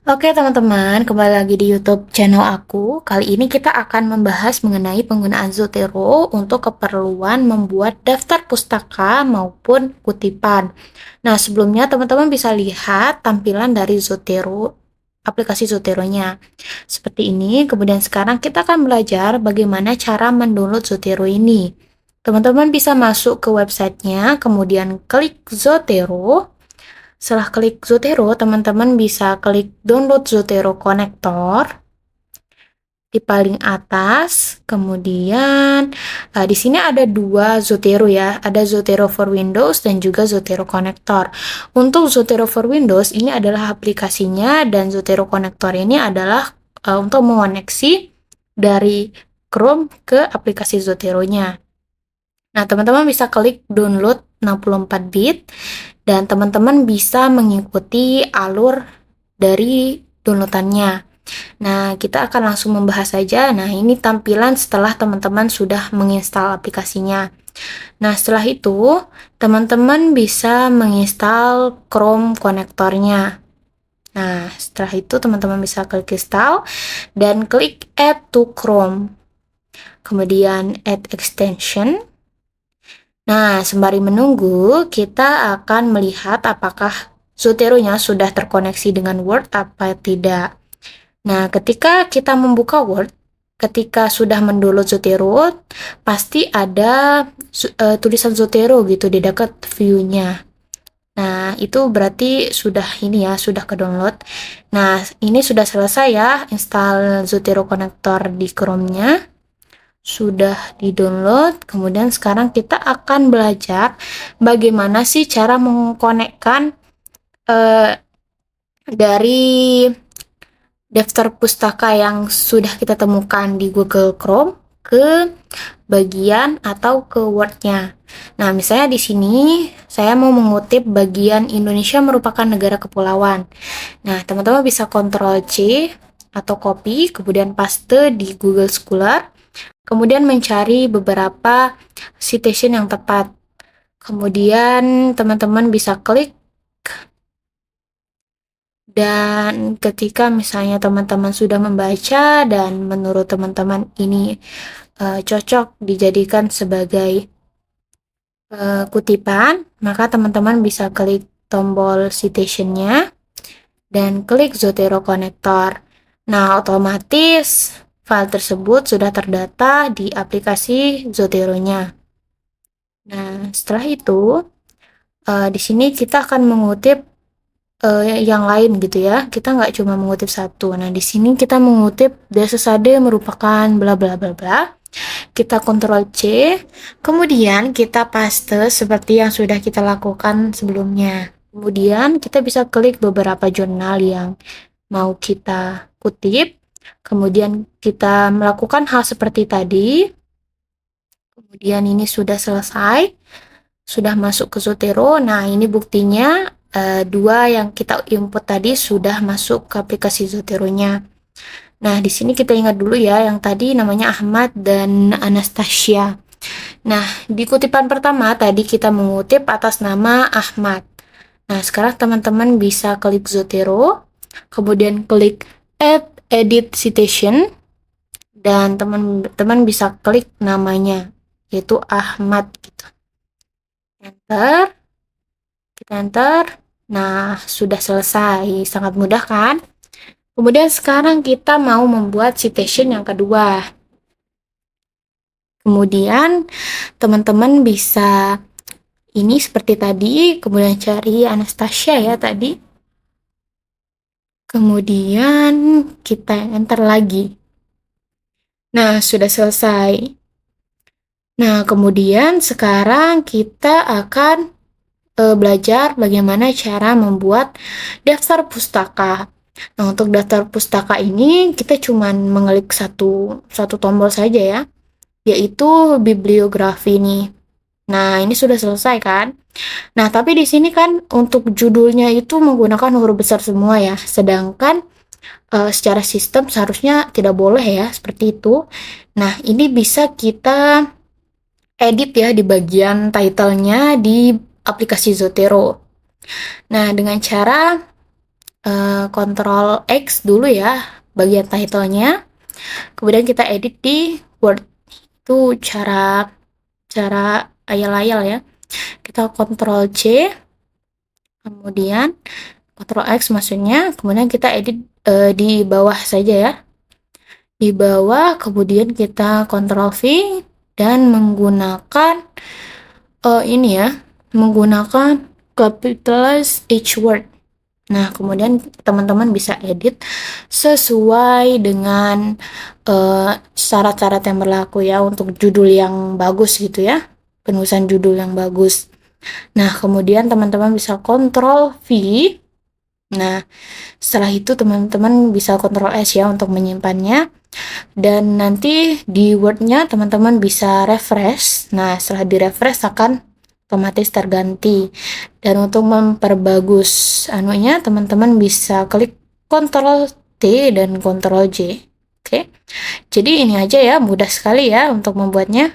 Oke teman-teman, kembali lagi di YouTube channel aku. Kali ini kita akan membahas mengenai penggunaan Zotero untuk keperluan membuat daftar pustaka maupun kutipan. Nah, sebelumnya teman-teman bisa lihat tampilan dari Zotero, aplikasi Zotero-nya. Seperti ini, kemudian sekarang kita akan belajar bagaimana cara mendownload Zotero ini. Teman-teman bisa masuk ke websitenya, kemudian klik Zotero. Setelah klik Zotero, teman-teman bisa klik download Zotero Connector di paling atas. Kemudian di sini ada dua Zotero ya, ada Zotero for Windows dan juga Zotero Connector. Untuk Zotero for Windows ini adalah aplikasinya dan Zotero Connector ini adalah untuk mengoneksi dari Chrome ke aplikasi Zotero-nya. Nah, teman-teman bisa klik download 64 bit dan teman-teman bisa mengikuti alur dari downloadannya. Nah, kita akan langsung membahas saja. Nah, ini tampilan setelah teman-teman sudah menginstal aplikasinya. Nah, setelah itu, teman-teman bisa menginstal Chrome konektornya. Nah, setelah itu teman-teman bisa klik install dan klik add to Chrome. Kemudian add extension. Nah, sembari menunggu, kita akan melihat apakah Zotero-nya sudah terkoneksi dengan Word apa tidak. Nah, ketika kita membuka Word, ketika sudah mendownload Zotero, pasti ada tulisan Zotero gitu di dekat view-nya. Nah, itu berarti sudah ini ya, sudah ke-download. Nah, ini sudah selesai ya, install Zotero Connector di Chrome-nya. Sudah di-download, kemudian sekarang kita akan belajar bagaimana sih cara mengkonekkan dari daftar pustaka yang sudah kita temukan di Google Chrome ke bagian atau ke Word-nya. Nah, misalnya di sini saya mau mengutip bagian Indonesia merupakan negara kepulauan. Nah, teman-teman bisa Ctrl C atau copy, kemudian paste di Google Scholar, kemudian mencari beberapa citation yang tepat. Kemudian teman-teman bisa klik, dan ketika misalnya teman-teman sudah membaca dan menurut teman-teman ini cocok dijadikan sebagai kutipan, maka teman-teman bisa klik tombol citation-nya dan klik Zotero Connector. Nah, otomatis file tersebut sudah terdata di aplikasi Zotero-nya. Nah, setelah itu di sini kita akan mengutip yang lain gitu ya. Kita nggak cuma mengutip satu. Nah, di sini kita mengutip desa sade merupakan bla bla bla bla. Kita Ctrl C, kemudian kita paste seperti yang sudah kita lakukan sebelumnya. Kemudian kita bisa klik beberapa jurnal yang mau kita kutip. Kemudian kita melakukan hal seperti tadi. Kemudian ini sudah selesai. Sudah masuk ke Zotero. Nah, ini buktinya dua yang kita input tadi sudah masuk ke aplikasi Zotero-nya. Nah, di sini kita ingat dulu ya, yang tadi namanya Ahmad dan Anastasia. Nah, di kutipan pertama tadi kita mengutip atas nama Ahmad. Nah, sekarang teman-teman bisa klik Zotero, kemudian klik Add Edit Citation, dan teman-teman bisa klik namanya, yaitu Ahmad gitu. Enter, kita enter. Nah, sudah selesai. Sangat mudah kan? Kemudian sekarang kita mau membuat citation yang kedua. Kemudian teman-teman bisa ini seperti tadi, kemudian cari Anastasia ya tadi. Kemudian kita enter lagi. Nah, sudah selesai. Nah, kemudian sekarang kita akan belajar bagaimana cara membuat daftar pustaka. Nah, untuk daftar pustaka ini kita cuma mengklik satu tombol saja ya, yaitu bibliografi nih. Nah, ini sudah selesai kan? Nah, tapi di sini kan untuk judulnya itu menggunakan huruf besar semua ya, sedangkan secara sistem seharusnya tidak boleh ya, seperti itu. Nah, ini bisa kita edit ya di bagian title-nya di aplikasi Zotero. Nah, dengan cara Ctrl X dulu ya bagian title-nya, kemudian kita edit di Word. Itu cara ayal-ayal ya. Kita Ctrl C, kemudian Ctrl X maksudnya, kemudian kita edit di bawah saja ya. Di bawah, kemudian kita Ctrl V dan menggunakan ini ya, menggunakan capitalize each word. Nah, kemudian teman-teman bisa edit sesuai dengan syarat-syarat yang berlaku ya untuk judul yang bagus gitu ya, penulisan judul yang bagus. Nah, kemudian teman-teman bisa Ctrl V. Nah, setelah itu teman-teman bisa Ctrl S ya untuk menyimpannya. Dan nanti di Word-nya teman-teman bisa refresh. Nah, setelah di refresh akan otomatis terganti. Dan untuk memperbagus anunya, teman-teman bisa klik Ctrl T dan Ctrl J. Oke. Jadi ini aja ya, mudah sekali ya untuk membuatnya.